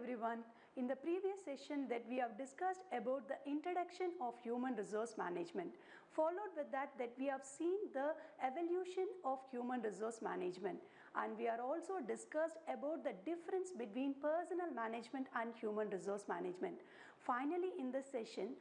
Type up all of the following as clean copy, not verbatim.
everyone. In the previous session that we have discussed about the introduction of human resource management. Followed with that we have seen the evolution of human resource management, and we are also discussed about the difference between personnel management and human resource management. Finally, in this session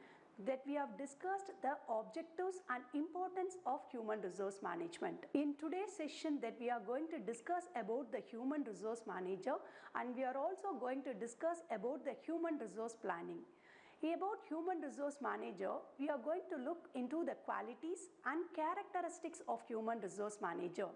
that we have discussed the objectives and importance of human resource management. In today's session that we are going to discuss about the human resource manager, and we are also going to discuss about the human resource planning. About human resource manager, we are going to look into the qualities and characteristics of human resource manager.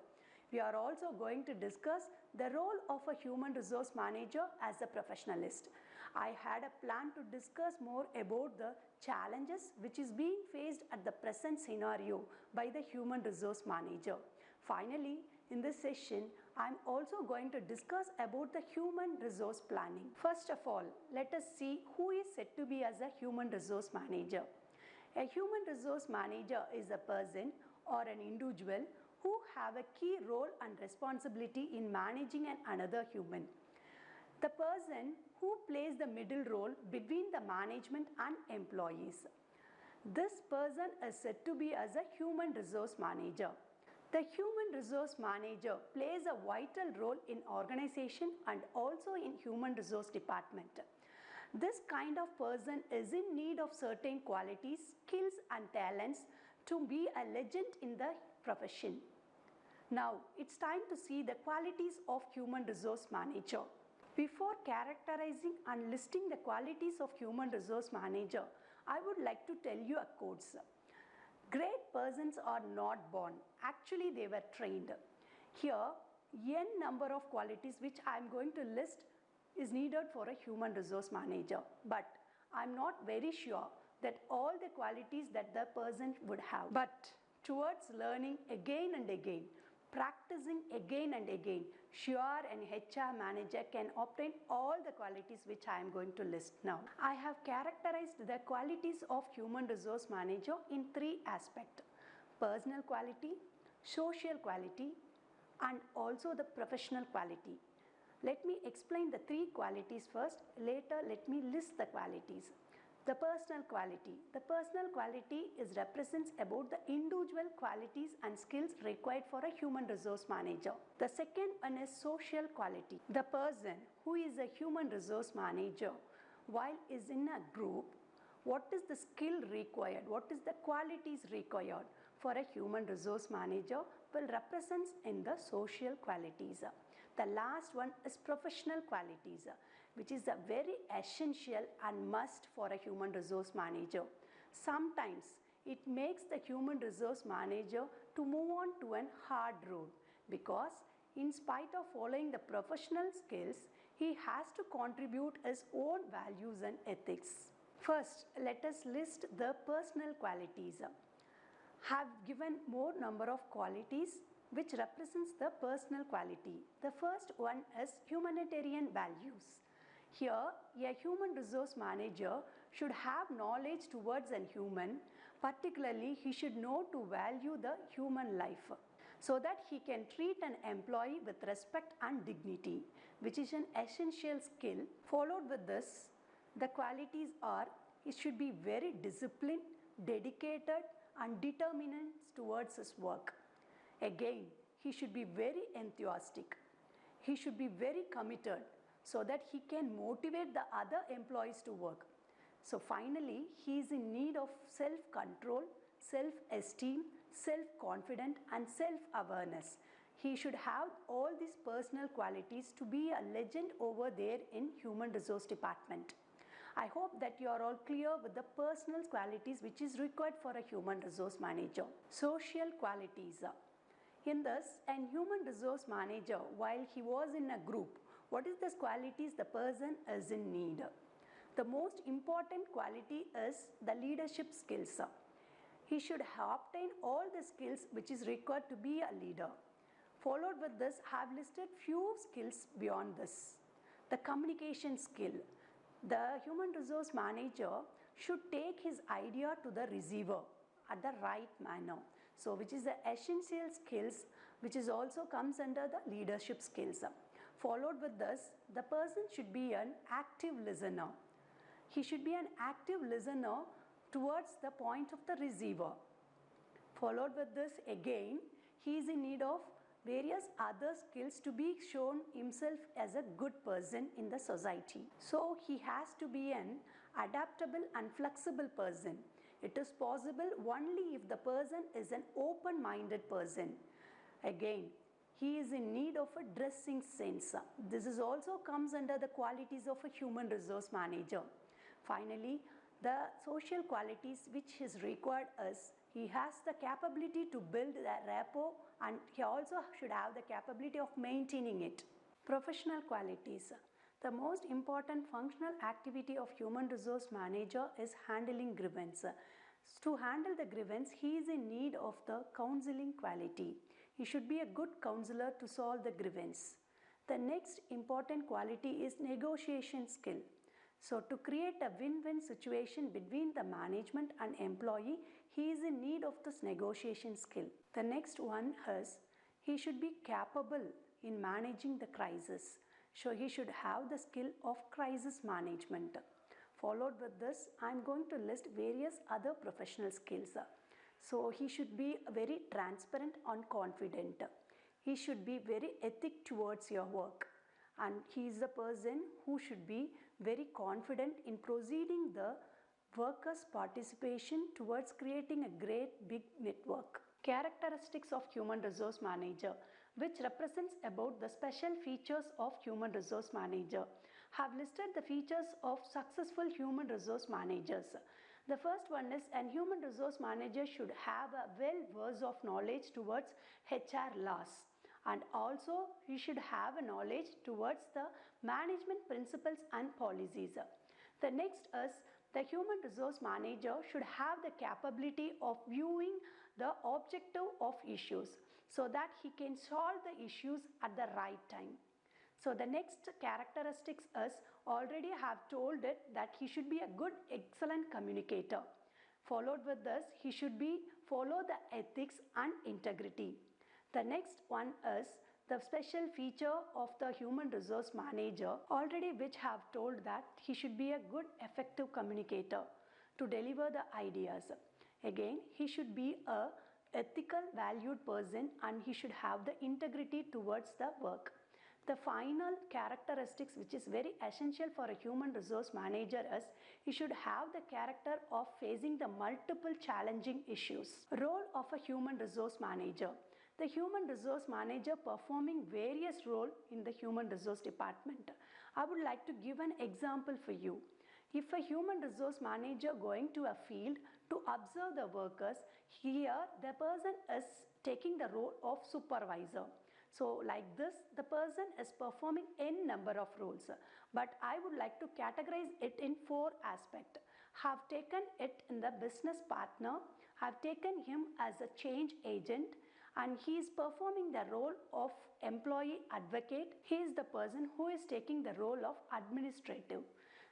We are also going to discuss the role of a human resource manager as a professionalist. I had a plan to discuss more about the challenges which is being faced at the present scenario by the human resource manager. Finally, in this session, I am also going to discuss about the human resource planning. First of all, let us see who is said to be as a human resource manager. A human resource manager is a person or an individual who have a key role and responsibility in managing another human. The person who plays the middle role between the management and employees. This person is said to be as a human resource manager. The human resource manager plays a vital role in organization and also in human resource department. This kind of person is in need of certain qualities, skills and talents to be a legend in the profession. Now, it's time to see the qualities of human resource manager. Before characterizing and listing the qualities of human resource manager, I would like to tell you a quote. Great persons are not born, actually they were trained. Here, n number of qualities which I am going to list is needed for a human resource manager, but I am not very sure that all the qualities that the person would have. But towards learning again and again, practicing again and again, sure an HR manager can obtain all the qualities which I am going to list now. I have characterized the qualities of human resource manager in three aspects: personal quality, social quality, and also the professional quality. Let me explain the three qualities first, later let me list the qualities. The personal quality. The personal quality represents about the individual qualities and skills required for a human resource manager. The second one is social quality. The person who is a human resource manager, while is in a group, what is the skill required, what is the qualities required for a human resource manager will represent in the social qualities. The last one is professional qualities, which is a very essential and must for a human resource manager. Sometimes it makes the human resource manager to move on to a hard road, because in spite of following the professional skills, he has to contribute his own values and ethics. First, let us list the personal qualities. Have given more number of qualities which represents the personal quality. The first one is humanitarian values. Here, a human resource manager should have knowledge towards a human, particularly he should know to value the human life, so that he can treat an employee with respect and dignity, which is an essential skill. Followed with this, the qualities are, he should be very disciplined, dedicated and determined towards his work. Again, he should be very enthusiastic. He should be very committed so that he can motivate the other employees to work. So finally, he is in need of self-control, self-esteem, self-confidence and self-awareness. He should have all these personal qualities to be a legend over there in human resource department. I hope that you are all clear with the personal qualities which is required for a human resource manager. Social qualities. In this, a human resource manager, while he was in a group, what is the qualities the person is in need? The most important quality is the leadership skills. He should obtain all the skills which is required to be a leader. Followed with this, I have listed few skills beyond this. The communication skill. The human resource manager should take his idea to the receiver at the right manner. So which is the essential skills which is also comes under the leadership skills. Followed with this, the person should be an active listener. He should be an active listener towards the point of the receiver. Followed with this again, he is in need of various other skills to be shown himself as a good person in the society. So he has to be an adaptable and flexible person. It is possible only if the person is an open-minded person. Again, he is in need of a dressing sense. This is also comes under the qualities of a human resource manager. Finally, the social qualities which is required is he has the capability to build the rapport, and he also should have the capability of maintaining it. Professional qualities. The most important functional activity of human resource manager is handling grievance. To handle the grievance, he is in need of the counseling quality. He should be a good counselor to solve the grievance. The next important quality is negotiation skill. So to create a win-win situation between the management and employee, he is in need of this negotiation skill. The next one is he should be capable in managing the crisis. So he should have the skill of crisis management. Followed with this, I am going to list various other professional skills. So he should be very transparent and confident. He should be very ethic towards your work. And he is the person who should be very confident in proceeding the workers' participation towards creating a great big network. Characteristics of human resource manager, which represents about the special features of human resource manager. Have listed the features of successful human resource managers. The first one is a human resource manager should have a well-versed of knowledge towards HR laws, and also he should have a knowledge towards the management principles and policies. The next is the human resource manager should have the capability of viewing the objective of issues so that he can solve the issues at the right time. So the next characteristics is already have told it that he should be a good, excellent communicator. Followed with this, he should be follow the ethics and integrity. The next one is the special feature of the human resource manager, already which have told that he should be a good, effective communicator to deliver the ideas. Again, he should be a ethical, valued person, and he should have the integrity towards the work. The final characteristics which is very essential for a human resource manager is he should have the character of facing the multiple challenging issues. Role of a human resource manager. The human resource manager performing various roles in the human resource department. I would like to give an example for you. If a human resource manager going to a field to observe the workers, here the person is taking the role of supervisor. So like this, the person is performing n number of roles, but I would like to categorize it in 4 aspects. Have taken it in the business partner, have taken him as a change agent, and he is performing the role of employee advocate. He is the person who is taking the role of administrative.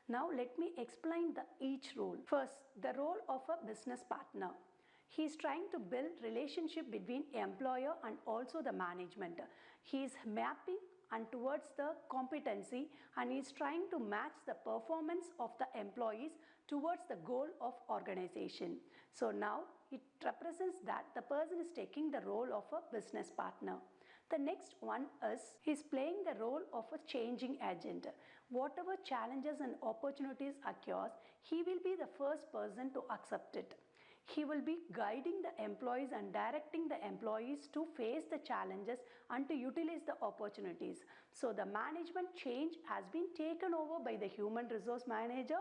Now let me explain each role. First, the role of a business partner. He is trying to build relationship between employer and also the management. He is mapping and towards the competency, and he is trying to match the performance of the employees towards the goal of organization. So now it represents that the person is taking the role of a business partner. The next one is he is playing the role of a changing agent. Whatever challenges and opportunities occurs, he will be the first person to accept it. He will be guiding the employees and directing the employees to face the challenges and to utilize the opportunities. So the management change has been taken over by the human resource manager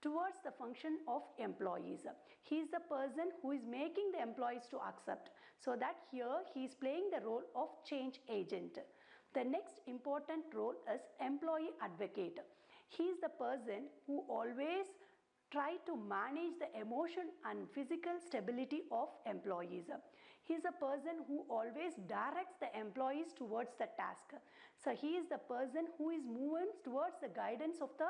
towards the function of employees. He is the person who is making the employees to accept. So that here he is playing the role of change agent. The next important role is employee advocate. He is the person who always try to manage the emotion and physical stability of employees. He is a person who always directs the employees towards the task. So he is the person who is moving towards the guidance of the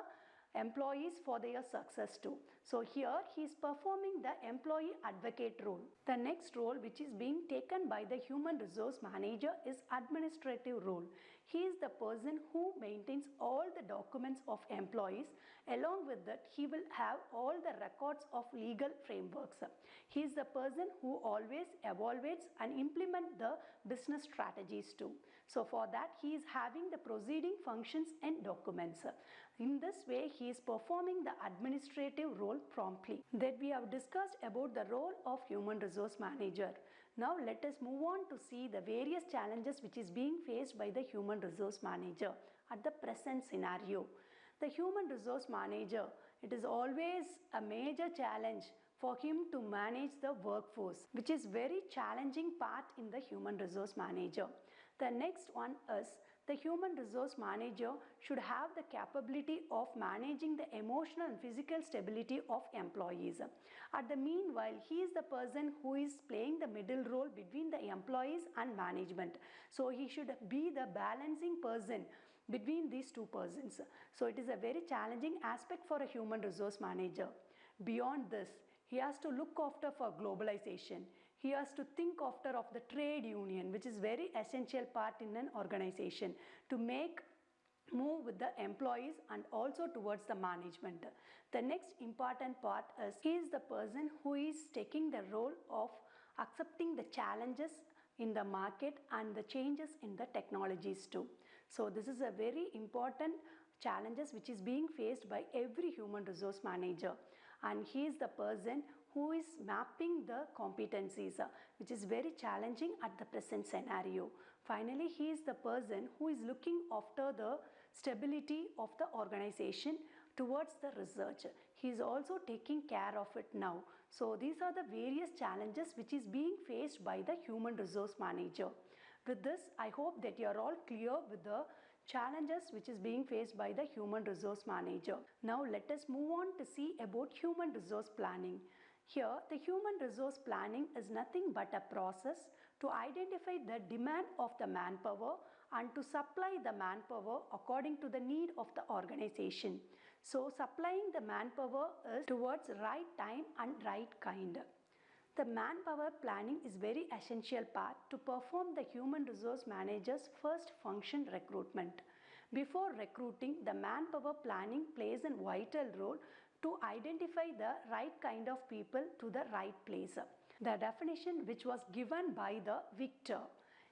employees for their success too. So here he is performing the employee advocate role. The next role which is being taken by the human resource manager is administrative role. He is the person who maintains all the documents of employees. Along with that, he will have all the records of legal frameworks. He is the person who always evaluates and implement the business strategies too. So for that, he is having the proceeding functions and documents. In this way, he is performing the administrative role promptly. Then we have discussed about the role of human resource manager. Now let us move on to see the various challenges which is being faced by the human resource manager at the present scenario. The human resource manager, it is always a major challenge for him to manage the workforce, which is very challenging part in the human resource manager. The next one is the human resource manager should have the capability of managing the emotional and physical stability of employees. At the meanwhile, he is the person who is playing the middle role between the employees and management. So he should be the balancing person between these two persons. So it is a very challenging aspect for a human resource manager. Beyond this, he has to look after for globalization. He has to think after of the trade union, which is very essential part in an organization to move with the employees and also towards the management. The next important part is he is the person who is taking the role of accepting the challenges in the market and the changes in the technologies too. So this is a very important challenges which is being faced by every human resource manager, and he is the person who is mapping the competencies, which is very challenging at the present scenario. Finally, he is the person who is looking after the stability of the organization towards the research. He is also taking care of it now. So these are the various challenges which is being faced by the human resource manager. With this, I hope that you are all clear with the challenges which is being faced by the human resource manager. Now let us move on to see about human resource planning. Here, the human resource planning is nothing but a process to identify the demand of the manpower and to supply the manpower according to the need of the organization. So, supplying the manpower is towards right time and right kind. The manpower planning is very essential part to perform the human resource manager's first function, recruitment. Before recruiting, the manpower planning plays a vital role to identify the right kind of people to the right place. The definition which was given by the Victor,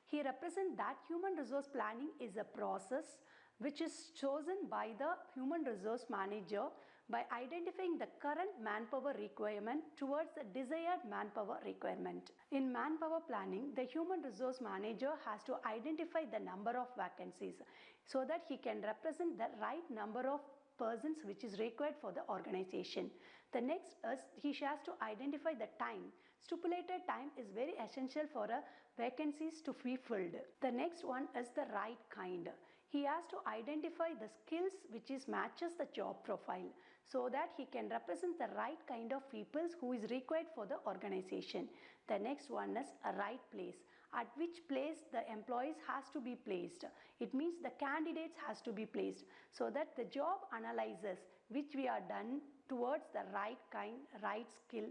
he represents that human resource planning is a process which is chosen by the human resource manager by identifying the current manpower requirement towards the desired manpower requirement. In manpower planning, the human resource manager has to identify the number of vacancies so that he can represent the right number of persons which is required for the organization. The next is he has to identify the time. Stipulated time is very essential for a vacancies to be filled. The next one is the right kind. He has to identify the skills which is matches the job profile so that he can represent the right kind of people who is required for the organization. The next one is a right place. At which place the employees has to be placed. It means the candidates has to be placed so that the job analysis which we are done towards the right kind, right skill,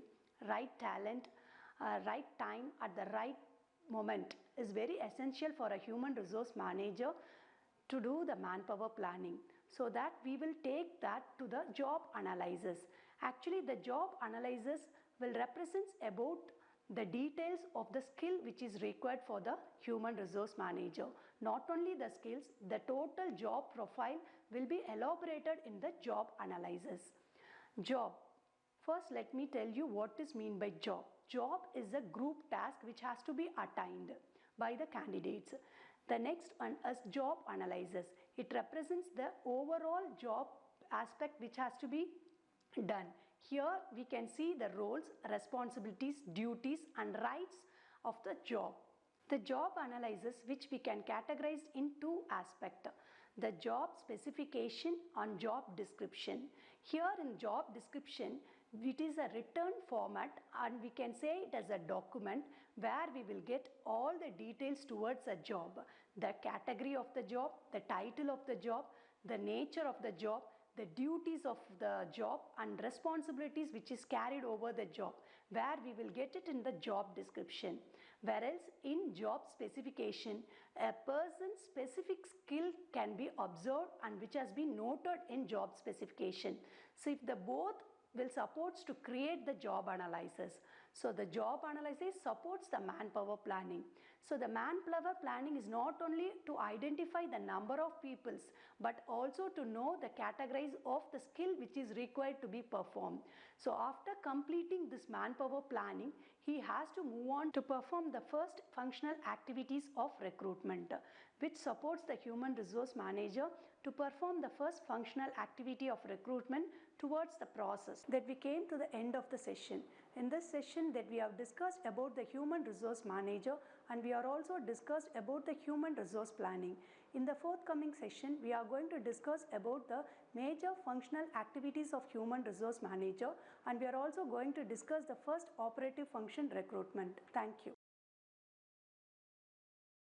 right talent, right time at the right moment is very essential for a human resource manager to do the manpower planning, so that we will take that to the job analysis. Actually, the job analysis will represent about the details of the skill which is required for the human resource manager. Not only the skills, the total job profile will be elaborated in the job analysis. Job. First, let me tell you what is meant by job. Job is a group task which has to be attained by the candidates. The next one is job analysis. It represents the overall job aspect which has to be done. Here we can see the roles, responsibilities, duties and rights of the job. The job analysis which we can categorize in two aspects. The job specification and job description. Here in job description, it is a written format and we can say it as a document where we will get all the details towards a job. The category of the job, the title of the job, the nature of the job, the duties of the job and responsibilities which is carried over the job, where we will get it in the job description. Whereas in job specification, a person's specific skill can be observed and which has been noted in job specification. So if the both will supports to create the job analysis. So the job analysis supports the manpower planning. So the manpower planning is not only to identify the number of peoples, but also to know the categories of the skill which is required to be performed. So after completing this manpower planning, he has to move on to perform the first functional activities of recruitment, which supports the human resource manager to perform the first functional activity of recruitment towards the process. That we came to the end of the session. In this session that we have discussed about the human resource manager, and we are also discussed about the human resource planning. In the forthcoming session, we are going to discuss about the major functional activities of human resource manager, and we are also going to discuss the first operative function, recruitment. Thank you.